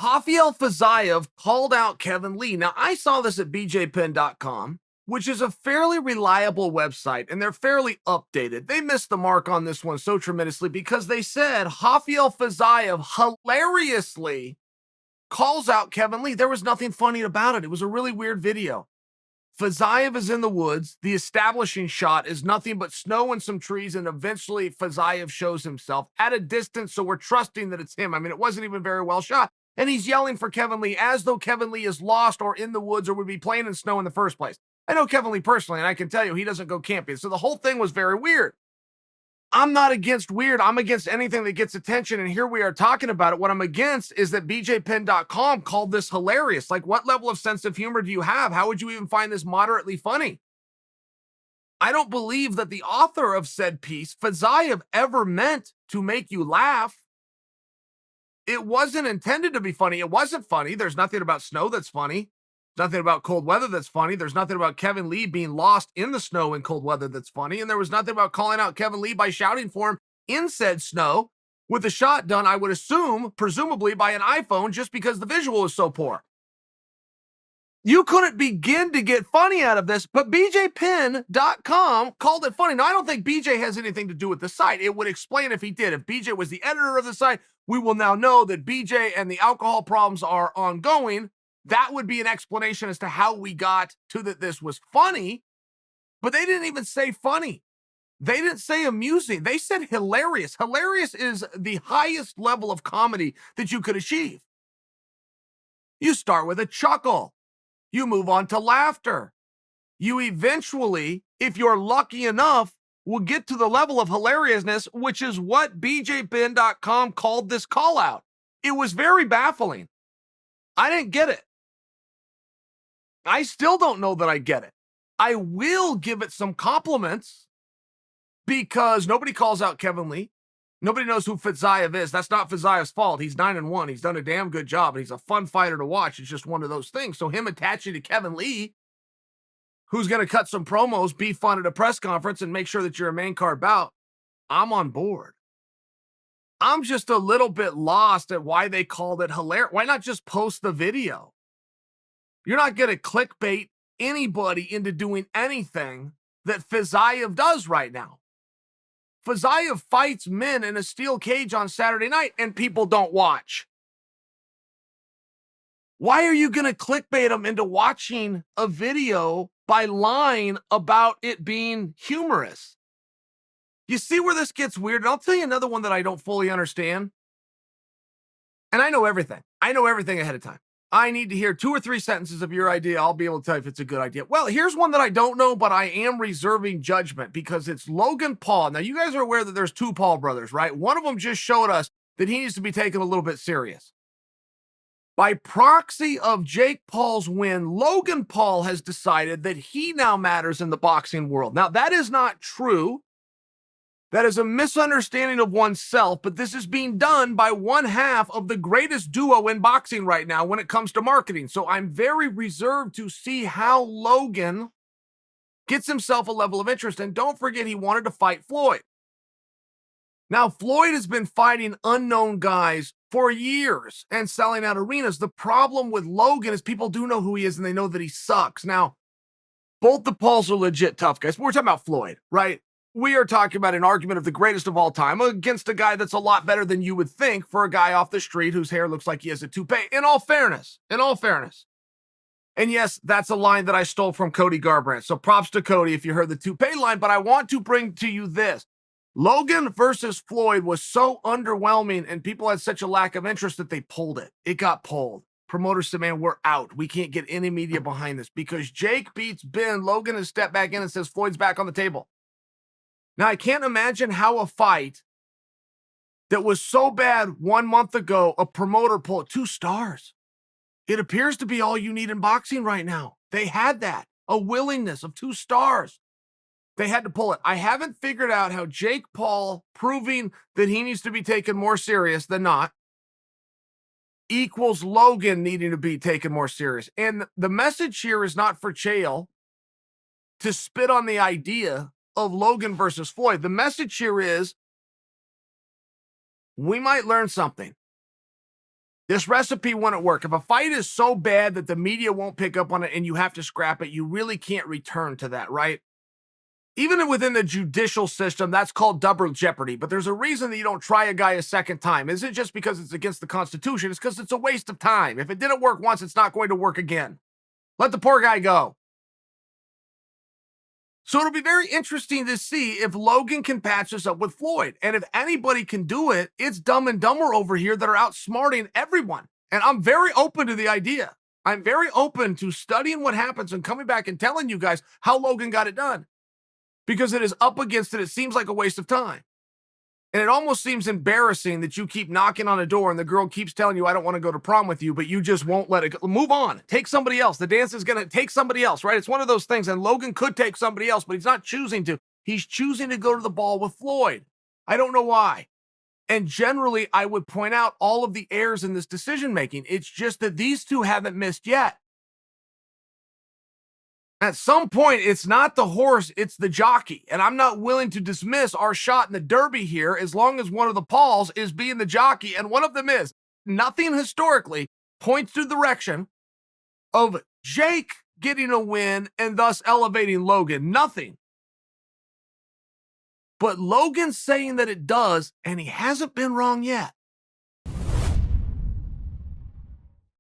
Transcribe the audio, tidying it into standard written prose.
Rafael Fiziev called out Kevin Lee. Now, I saw this at bjpen.com, which is a fairly reliable website, and they're fairly updated. They missed the mark on this one so tremendously because they said Rafael Fiziev hilariously calls out Kevin Lee. There was nothing funny about it. It was a really weird video. Fiziev is in the woods. The establishing shot is nothing but snow and some trees, and eventually Fiziev shows himself at a distance, so we're trusting that it's him. I mean, it wasn't even very well shot. And he's yelling for Kevin Lee as though Kevin Lee is lost or in the woods or would be playing in snow in the first place. I know Kevin Lee personally, and I can tell you he doesn't go camping. So the whole thing was very weird. I'm not against weird. I'm against anything that gets attention, and here we are talking about it. What I'm against is that bjpen.com called this hilarious. Like, what level of sense of humor do you have? How would you even find this moderately funny? I don't believe that the author of said piece, Fiziev, ever meant to make you laugh. It wasn't intended to be funny. It wasn't funny. There's nothing about snow that's funny. There's nothing about cold weather that's funny. There's nothing about Kevin Lee being lost in the snow in cold weather that's funny. And there was nothing about calling out Kevin Lee by shouting for him in said snow with the shot done, I would assume, presumably by an iPhone, just because the visual is so poor. You couldn't begin to get funny out of this, but bjpen.com called it funny. Now, I don't think BJ has anything to do with the site. It would explain if he did. If BJ was the editor of the site, we will now know that BJ and the alcohol problems are ongoing. That would be an explanation as to how we got to that this was funny, but they didn't even say funny. They didn't say amusing. They said hilarious. Hilarious is the highest level of comedy that you could achieve. You start with a chuckle. You move on to laughter. You eventually, if you're lucky enough, will get to the level of hilariousness, which is what bjpen.com called this call out. It was very baffling. I didn't get it. I still don't know that I get it. I will give it some compliments because nobody calls out Kevin Lee. Nobody knows who Fiziev is. That's not Fiziev's fault. He's 9-1. He's done a damn good job, and he's a fun fighter to watch. It's just one of those things. So him attaching to Kevin Lee, who's going to cut some promos, be fun at a press conference, and make sure that you're a main card bout, I'm on board. I'm just a little bit lost at why they called it hilarious. Why not just post the video? You're not going to clickbait anybody into doing anything that Fiziev does right now. Fiziev fights men in a steel cage on Saturday night, and people don't watch. Why are you going to clickbait them into watching a video by lying about it being humorous? You see where this gets weird? And I'll tell you another one that I don't fully understand. And I know everything. I know everything ahead of time. I need to hear 2 or 3 sentences of your idea. I'll be able to tell you if it's a good idea. Well, here's one that I don't know, but I am reserving judgment because it's Logan Paul. Now, you guys are aware that there's 2 Paul brothers, right? One of them just showed us that he needs to be taken a little bit serious. By proxy of Jake Paul's win, Logan Paul has decided that he now matters in the boxing world. Now, that is not true. That is a misunderstanding of oneself, but this is being done by one half of the greatest duo in boxing right now when it comes to marketing. So I'm very reserved to see how Logan gets himself a level of interest. And don't forget, he wanted to fight Floyd. Now, Floyd has been fighting unknown guys for years and selling out arenas. The problem with Logan is people do know who he is and they know that he sucks. Now, both the Pauls are legit tough guys, but we're talking about Floyd, right? We are talking about an argument of the greatest of all time against a guy that's a lot better than you would think for a guy off the street whose hair looks like he has a toupee. In all fairness. And yes, that's a line that I stole from Cody Garbrandt. So props to Cody if you heard the toupee line, but I want to bring to you this. Logan versus Floyd was so underwhelming and people had such a lack of interest that they pulled it. It got pulled. Promoters said, man, we're out. We can't get any media behind this because Jake beats Ben. Logan has stepped back in and says Floyd's back on the table. Now, I can't imagine how a fight that was so bad 1 month ago, a promoter pulled 2 stars. It appears to be all you need in boxing right now. They had that, a willingness of 2 stars. They had to pull it. I haven't figured out how Jake Paul proving that he needs to be taken more serious than not equals Logan needing to be taken more serious. And the message here is not for Chael to spit on the idea of Logan versus Floyd. The message here is we might learn something. This recipe wouldn't work. If a fight is so bad that the media won't pick up on it and you have to scrap it, you really can't return to that, right? Even within the judicial system, that's called double jeopardy. But there's a reason that you don't try a guy a second time. Is it just because it's against the Constitution? It's because it's a waste of time. If it didn't work once, it's not going to work again. Let the poor guy go. So it'll be very interesting to see if Logan can patch this up with Floyd. And if anybody can do it, it's Dumb and Dumber over here that are outsmarting everyone. And I'm very open to the idea. I'm very open to studying what happens and coming back and telling you guys how Logan got it done. Because it is up against it. It seems like a waste of time. And it almost seems embarrassing that you keep knocking on a door and the girl keeps telling you, I don't want to go to prom with you, but you just won't let it go. Move on. Take somebody else. The dance is going to take somebody else, right? It's one of those things. And Logan could take somebody else, but he's not choosing to. He's choosing to go to the ball with Floyd. I don't know why. And generally, I would point out all of the errors in this decision making. It's just that these two haven't missed yet. At some point, it's not the horse, it's the jockey. And I'm not willing to dismiss our shot in the Derby here as long as one of the Pauls is being the jockey, and one of them is. Nothing historically points to the direction of Jake getting a win and thus elevating Logan. Nothing. But Logan's saying that it does, and he hasn't been wrong yet.